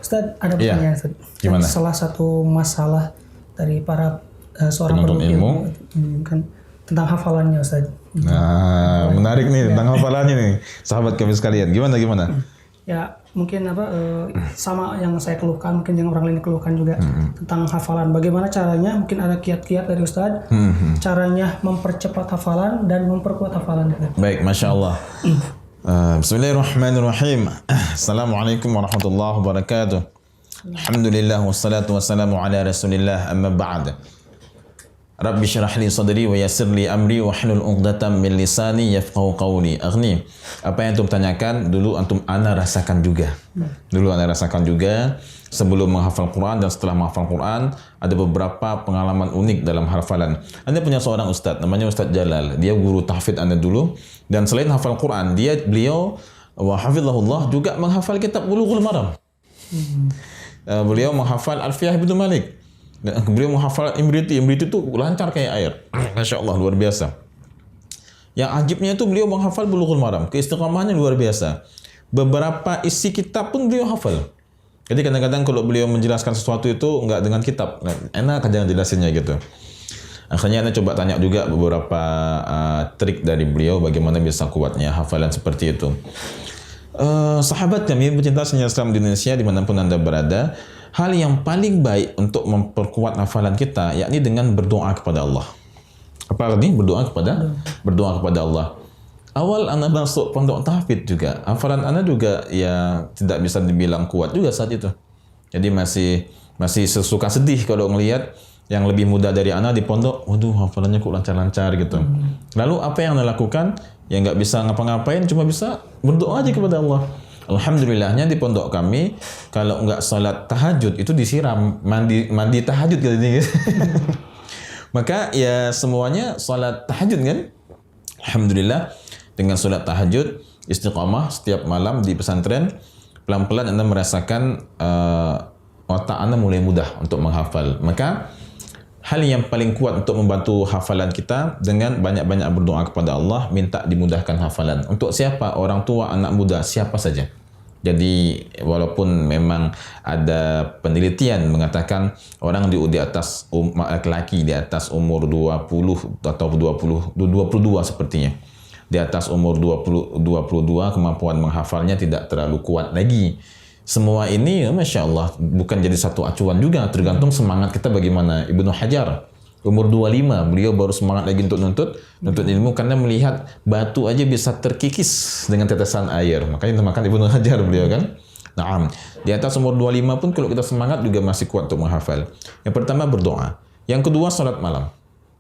Ustaz, ada pertanyaan Ustaz. Gimana? Salah satu masalah dari para seorang penuntut ilmu kan tentang hafalannya Ustaz. Nah, menarik nih tentang hafalannya nih, sahabat kami sekalian. Gimana? Ya mungkin sama yang saya keluhkan, mungkin yang orang lain keluhkan juga tentang hafalan. Bagaimana caranya? Mungkin ada kiat-kiat dari Ustaz. Caranya mempercepat hafalan dan memperkuat hafalan. Baik, masya Allah. Bismillahirrahmanirrahim. Assalamualaikum warahmatullahi wabarakatuh. Alhamdulillah wassalatu wassalamu ala Rasulillah, amma ba'd. Rabbi syrah li sadri wa yassir li amri wa hlul 'uqdatam min lisani yafqahu qawli. Aghni. Apa yang antum tanyakan dulu ana rasakan juga. Sebelum menghafal Quran dan setelah menghafal Quran, ada beberapa pengalaman unik dalam hafalan. Anda punya seorang ustaz, namanya Ustaz Jalal. Dia guru tahfidz Anda dulu, dan selain hafal Quran, beliau wa hafizahullah juga menghafal kitab Bulughul Maram. Beliau menghafal Alfiyah Ibnu Malik. Beliau menghafal Imriti itu lancar kayak air. Masya Allah, luar biasa. Yang ajibnya itu beliau menghafal Bulughul Maram. Keistiqamahannya luar biasa. Beberapa isi kitab pun beliau hafal. Jadi kadang-kadang kalau beliau menjelaskan sesuatu itu enggak dengan kitab, enak aja jelasinnya gitu. Akhirnya Anda coba tanya juga beberapa trik dari beliau bagaimana bisa kuatnya hafalan seperti itu. Sahabat kami pecinta seni Islam di Indonesia dimanapun Anda berada, hal yang paling baik untuk memperkuat hafalan kita yakni dengan berdoa kepada Allah. Apa artinya berdoa kepada Allah? Awal Anda masuk pondok tahfidz juga, hafalan Anda juga ya tidak bisa dibilang kuat juga saat itu. Jadi masih sesuka sedih kalau ngelihat yang lebih muda dari Anda di pondok, waduh hafalannya kok lancar-lancar gitu. Lalu apa yang Anda lakukan? Ya nggak bisa ngapa-ngapain, cuma bisa berdoa aja kepada Allah. Alhamdulillahnya di pondok kami kalau nggak salat tahajud itu disiram mandi tahajud kali ini. Maka ya semuanya salat tahajud kan. Alhamdulillah dengan salat tahajud istiqamah setiap malam di pesantren, pelan-pelan Anda merasakan otak Anda mulai mudah untuk menghafal. Maka hal yang paling kuat untuk membantu hafalan kita dengan banyak-banyak berdoa kepada Allah, minta dimudahkan hafalan. Untuk siapa? Orang tua, anak muda, siapa saja. Jadi walaupun memang ada penelitian mengatakan orang di atas laki-laki di atas umur 20 atau 22 sepertinya. Di atas umur 22 kemampuan menghafalnya tidak terlalu kuat lagi. Semua ini ya, Masya Allah bukan jadi satu acuan juga, tergantung semangat kita bagaimana. Ibnu Hajar umur 25 beliau baru semangat lagi untuk nuntut ilmu karena melihat batu aja bisa terkikis dengan tetesan air. Makanya namakan Ibnu Hajar beliau kan. Naam. Di atas umur 25 pun kalau kita semangat juga masih kuat untuk menghafal. Yang pertama berdoa. Yang kedua salat malam.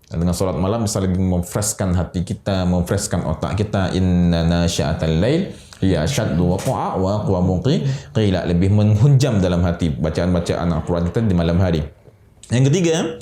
Dan dengan salat malam bisa lebih memfreshkan hati kita, memfreshkan otak kita. Inna nasyi'atal lail hiya asyaddu waqa'a wa aqwamu qila, lebih menghunjam dalam hati bacaan-bacaan Al-Qur'an kita di malam hari. Yang ketiga,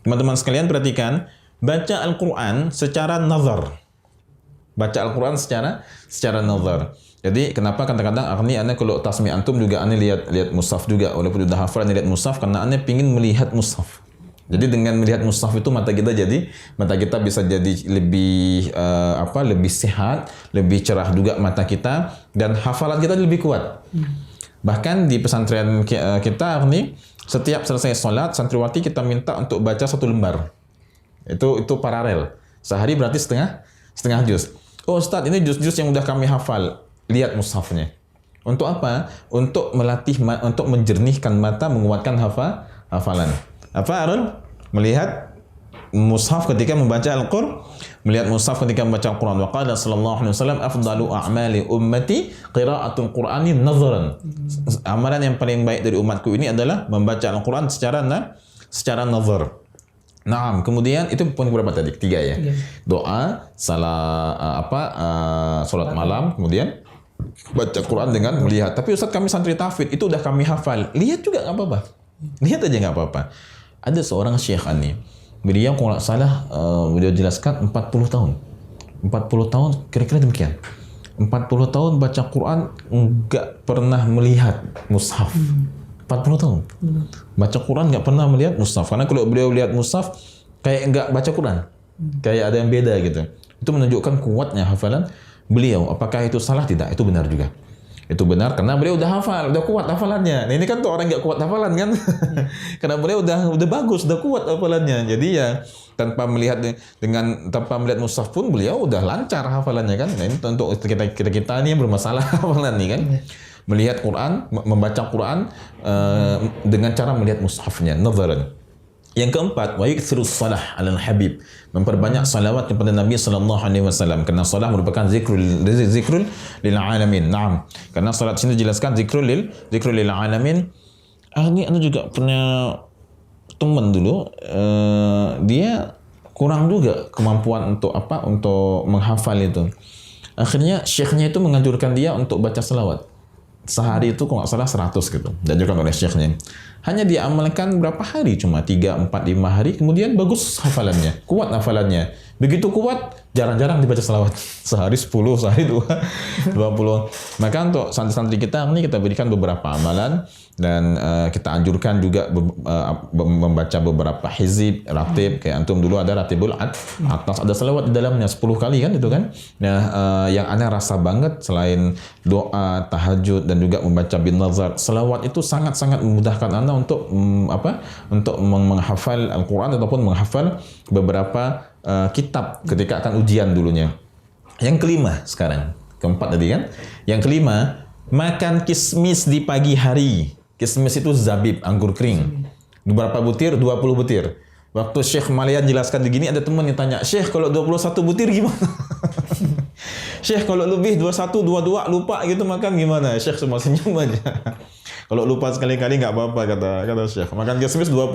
teman-teman sekalian perhatikan, baca Al-Qur'an secara nazar. Baca Al-Qur'an secara nazar. Jadi kenapa kadang-kadang Anda kalau tasmi antum juga Anda lihat mushaf juga, walaupun sudah hafal Anda lihat mushaf karena Anda ingin melihat mushaf. Jadi dengan melihat mushaf itu mata kita bisa jadi lebih lebih sehat, lebih cerah juga mata kita, dan hafalan kita lebih kuat. Bahkan di pesantren kita ini setiap selesai sholat santriwati kita minta untuk baca 1 lembar. Itu paralel. Sehari berarti setengah juz. Oh Ustaz, ini juz-juz yang udah kami hafal. Lihat mushafnya. Untuk apa? Untuk melatih, untuk menjernihkan mata, menguatkan hafalan. Apa Arul? Melihat mushaf ketika membaca Al-Qur'an, melihat mushaf ketika membaca Al-Qur'an. Wa qala sallallahu alaihi wasallam afdalu a'mali ummati qira'atul Qur'ani nazaran. Amalan yang paling baik dari umatku ini adalah membaca Al-Qur'an secara nazar. Naam, kemudian itu poin berapa tadi? 3 ya. Doa, salat malam, kemudian baca Quran dengan melihat. Tapi Ustaz kami santri tahfidz itu udah kami hafal. Lihat juga enggak apa-apa. Lihat aja enggak apa-apa. Ada seorang syekh ani, beliau kalau nggak salah beliau jelaskan 40 tahun. 40 tahun kira-kira demikian. 40 tahun baca Quran nggak pernah melihat mushaf. 40 tahun. Baca Quran nggak pernah melihat mushaf. Karena kalau beliau lihat mushaf kayak nggak baca Quran. Kayak ada yang beda gitu. Itu menunjukkan kuatnya hafalan beliau. Apakah itu salah? Tidak. Itu benar juga. Itu benar karena beliau udah hafal, udah kuat hafalannya. Nah ini kan tuh orang nggak kuat hafalan kan, karena beliau udah bagus, udah kuat hafalannya. Jadi ya tanpa melihat mushaf pun beliau udah lancar hafalannya kan. Nah ini untuk kita ini yang bermasalah hafalan nih kan. Melihat Quran, membaca Quran dengan cara melihat mushafnya, nazaran. Yang keempat, wa yaktsirus shalah 'alal habib, memperbanyak salawat kepada Nabi sallallahu alaihi wasallam, karena salat merupakan zikrul lil alamin. Naam. Karena salat sini dijelaskan zikrul lil alamin. Ini anda juga punya teman dulu, dia kurang juga kemampuan untuk menghafal itu. Akhirnya syekhnya itu menganjurkan dia untuk baca salawat. Sehari itu kalau nggak salah 100 gitu. Dianjurkan oleh syekhnya. Hanya dia amalkan berapa hari? Cuma 3, 4, 5 hari. Kemudian bagus hafalannya. Kuat hafalannya. Begitu kuat, jarang-jarang dibaca salawat. Sehari 10, sehari 2, 20. Maka untuk santri-santri kita ini kita berikan beberapa amalan. Dan kita anjurkan juga membaca beberapa hizib, ratib. Kayak antum dulu ada ratibul atas, ada salawat di dalamnya 10 kali kan itu kan. Nah yang aneh rasa banget selain doa, tahajud dan juga membaca bin nazar, salawat itu sangat-sangat memudahkan anda untuk untuk menghafal Al-Quran ataupun menghafal beberapa kitab ketika akan ujian dulunya. Yang kelima sekarang, keempat tadi kan. Yang kelima, makan kismis di pagi hari. Kismis itu zabib, anggur kering. Berapa butir? 20 butir. Waktu Syekh Malian jelaskan begini, ada teman yang tanya, Syekh kalau 21 butir gimana? Syekh kalau lebih 21, 22 lupa gitu makan gimana? Syekh cuma senyum aja. Kalau lupa sekali-kali nggak apa-apa kata Syekh. Makan kismis 20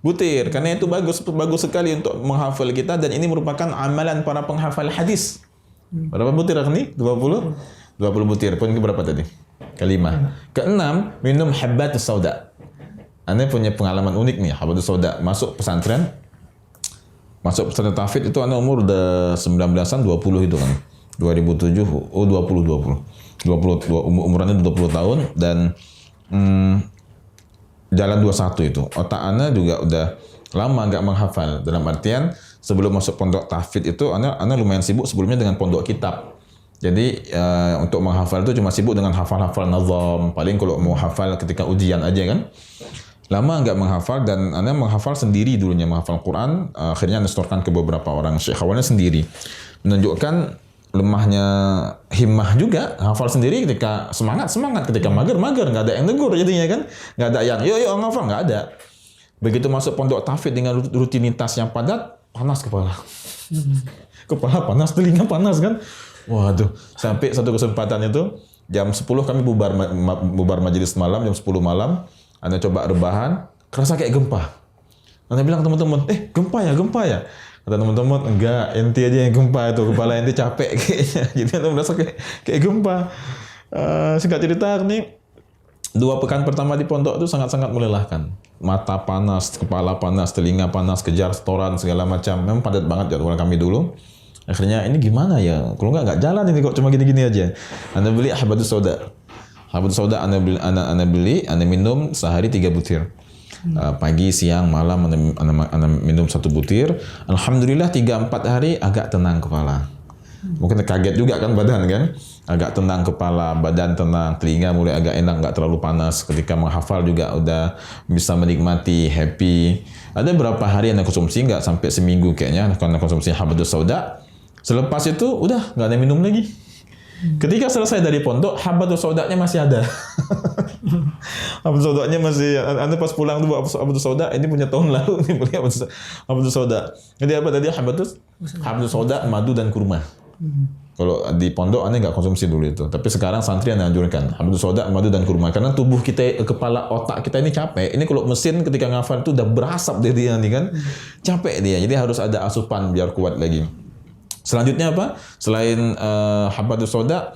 butir. Karena itu bagus sekali untuk menghafal kita, dan ini merupakan amalan para penghafal hadis. Berapa butir nih? 20 butir. Poin berapa tadi? Kelima. Keenam, minum habbatus sauda. Anda punya pengalaman unik nih, habbatus sauda. Masuk pesantren tahfidz itu Anda umur udah 19-an, 20 itu kan. 2007, 20. Umurannya 20 tahun dan jalan 21 itu. Otak Anda juga udah lama nggak menghafal. Dalam artian sebelum masuk pondok tahfidz itu Anda lumayan sibuk sebelumnya dengan pondok kitab. Jadi untuk menghafal itu cuma sibuk dengan hafal-hafal nazam. Paling kalau mau hafal ketika ujian aja kan. Lama nggak menghafal dan Anda menghafal sendiri dulunya, menghafal Quran. Akhirnya Anda setorkan ke beberapa orang syekh awalnya sendiri. Menunjukkan lemahnya himmah juga, hafal sendiri ketika semangat, ketika mager, nggak ada yang negur jadinya kan. Nggak ada yang, yuk ngafal, nggak ada. Begitu masuk pondok tahfidz dengan rutinitas yang padat, panas kepala. Kepala panas, telinga panas kan. Waduh, sampai satu kesempatan itu jam 10 kami bubar majelis malam, jam 10 malam, Anda coba rebahan, kerasa kayak gempa. Anda bilang teman-teman, gempa ya. Kata teman-teman, enggak, ente aja yang gempa itu, kepala ente capek kayaknya. Jadi Anda merasa kayak gempa. Singkat cerita nih, 2 pekan pertama di pondok itu sangat-sangat melelahkan. Mata panas, kepala panas, telinga panas, kejar setoran segala macam. Memang padat banget jadwal kami dulu. Akhirnya ini gimana ya? Kalau nggak jalan ini kok cuma gini-gini aja. Anda beli habbatus sauda. Habbatus sauda Anda minum sehari 3 butir. Pagi, siang, malam Anda minum 1 butir. Alhamdulillah 3-4 hari agak tenang kepala. Mungkin kaget juga kan badan kan? Agak tenang kepala, badan tenang, telinga mulai agak enak, nggak terlalu panas. Ketika menghafal juga udah bisa menikmati, happy. Ada berapa hari Anda konsumsi, nggak sampai seminggu kayaknya, Anda konsumsi habbatus sauda. Selepas itu udah nggak ada minum lagi. Ketika selesai dari pondok, habbatus saudanya masih ada. Habbatus saudanya masih. Anda pas pulang tuh habbatus sauda, ini punya tahun lalu nih beli habbatus sauda. Jadi apa tadi habbatus sauda, madu dan kurma. Kalau di pondok Anda nggak konsumsi dulu itu. Tapi sekarang santri Anda anjurkan habbatus sauda, madu dan kurma. Karena tubuh kita, kepala otak kita ini capek. Ini kalau mesin ketika ngafal itu udah berasap dia nih kan. Capek dia. Jadi harus ada asupan biar kuat lagi. Selanjutnya apa? Selain habbatus sauda,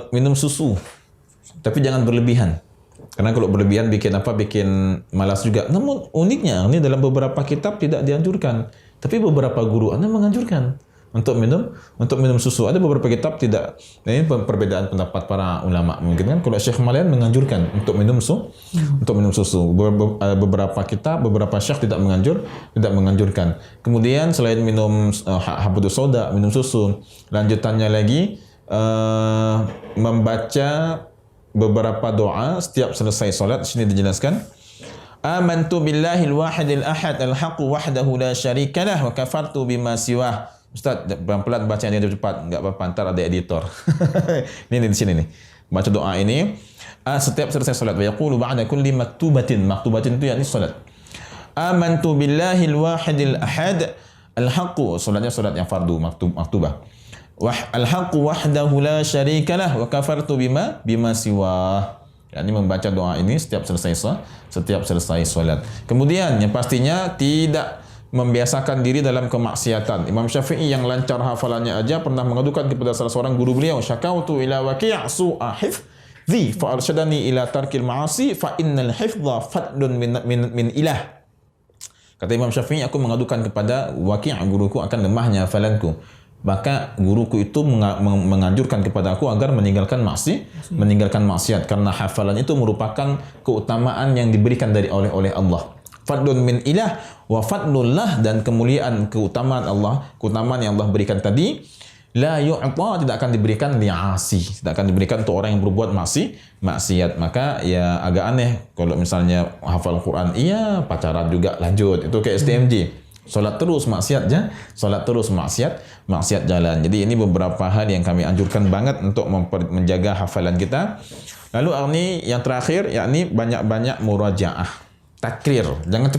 minum susu. Tapi jangan berlebihan. Karena kalau berlebihan bikin malas juga. Namun uniknya ini dalam beberapa kitab tidak dianjurkan. Tapi beberapa guru Anda menganjurkan untuk minum susu. Ada beberapa kitab tidak. Nah, ini perbedaan pendapat para ulama. Mungkin kan kalau Syekh Malian menganjurkan untuk minum susu. Beberapa kitab, beberapa syekh tidak menganjurkan. Kemudian selain minum habbatus sauda, minum susu, lanjutannya lagi membaca beberapa doa setiap selesai solat. Sini dijelaskan. Amantu billahil wahidil ahad al-haq wahdahu la syarikalah wa kafartu bima siwah. Ustaz, pelan-pelan baca dia cepat, enggak apa-apa, ntar ada editor. Ini di sini nih. Baca doa ini setiap selesai salat. Wa yaqulu ba'da kulli maktubatin. Maktubatin itu yakni salat. Amantu billahil wahidil ahad al-haq. Salatnya salat yang fardu, maktubah. Al-haq wahdahu la syarikalah wa kafartu bima siwah. Ini membaca doa ini setiap selesai solat. Kemudian yang pastinya tidak membiasakan diri dalam kemaksiatan. Imam Syafi'i yang lancar hafalannya aja pernah mengadukan kepada salah seorang guru beliau, syakautu ila waqi' su'a hifdhi fa arsyadani ila tarkil ma'asi fa innal hifdha fadlun min ilah. Kata Imam Syafi'i, aku mengadukan kepada Waqi' guruku akan lemahnya hafalanku. Maka guruku itu menganjurkan kepada aku agar meninggalkan maksiat karena hafalan itu merupakan keutamaan yang diberikan oleh Allah. Fadlun min ilah wa fadlullah, dan kemuliaan keutamaan Allah, keutamaan yang Allah berikan tadi la yu'ta, tidak akan diberikan li'asi, tidak akan diberikan untuk orang yang berbuat maksiat. Maka ya agak aneh kalau misalnya hafal Quran iya, pacaran juga lanjut, itu kayak STMJ. Solat terus maksiat jalan. Jadi ini beberapa hal yang kami anjurkan banget untuk menjaga hafalan kita. Lalu ini yang terakhir, yakni banyak-banyak murajaah, takrir. Jangan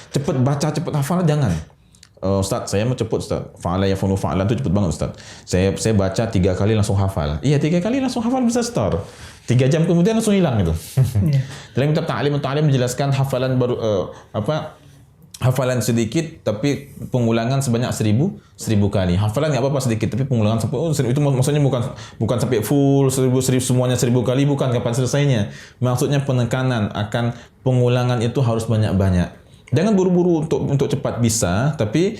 cepat baca, cepat hafal, jangan. Ustaz, saya mau cepat Ustaz. Fa'ala yafunu fa'alan itu cepat banget Ustaz. Saya baca 3 kali langsung hafal. Iya, 3 kali langsung hafal bisa store. 3 jam kemudian langsung hilang itu. Dalam kitab Ta'lim menjelaskan hafalan baru hafalan sedikit tapi pengulangan sebanyak 1000 kali. Hafalan enggak apa-apa sedikit tapi pengulangan itu maksudnya bukan sampai full 1000 semuanya 1000 kali, bukan kapan selesainya. Maksudnya penekanan akan pengulangan itu harus banyak-banyak. Jangan buru-buru untuk cepat bisa, tapi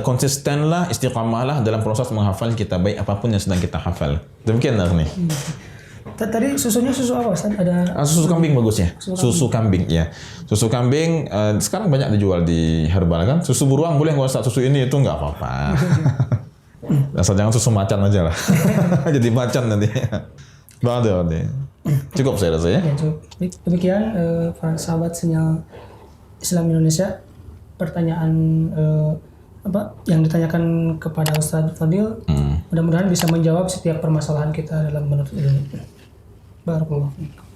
konsistenlah, istiqamahlah dalam proses menghafal kita, baik apapun yang sedang kita hafal. Demikianlah nih. Tadi susunya susu apa Ustaz? Ada susu kambing bagus ya. Susu kambing ya. Susu kambing sekarang banyak dijual di herbal kan. Susu beruang boleh nggak Ustaz? Susu ini itu nggak apa-apa. Asal jangan susu macan aja lah. Jadi macan nanti. Ada. Cukup saya rasa ya. Cukup. Demikian para sahabat Sinyal Islam Indonesia, pertanyaan yang ditanyakan kepada Ustaz Fadil, mudah-mudahan bisa menjawab setiap permasalahan kita dalam menuntut ilmu. Barakallahu fiikum.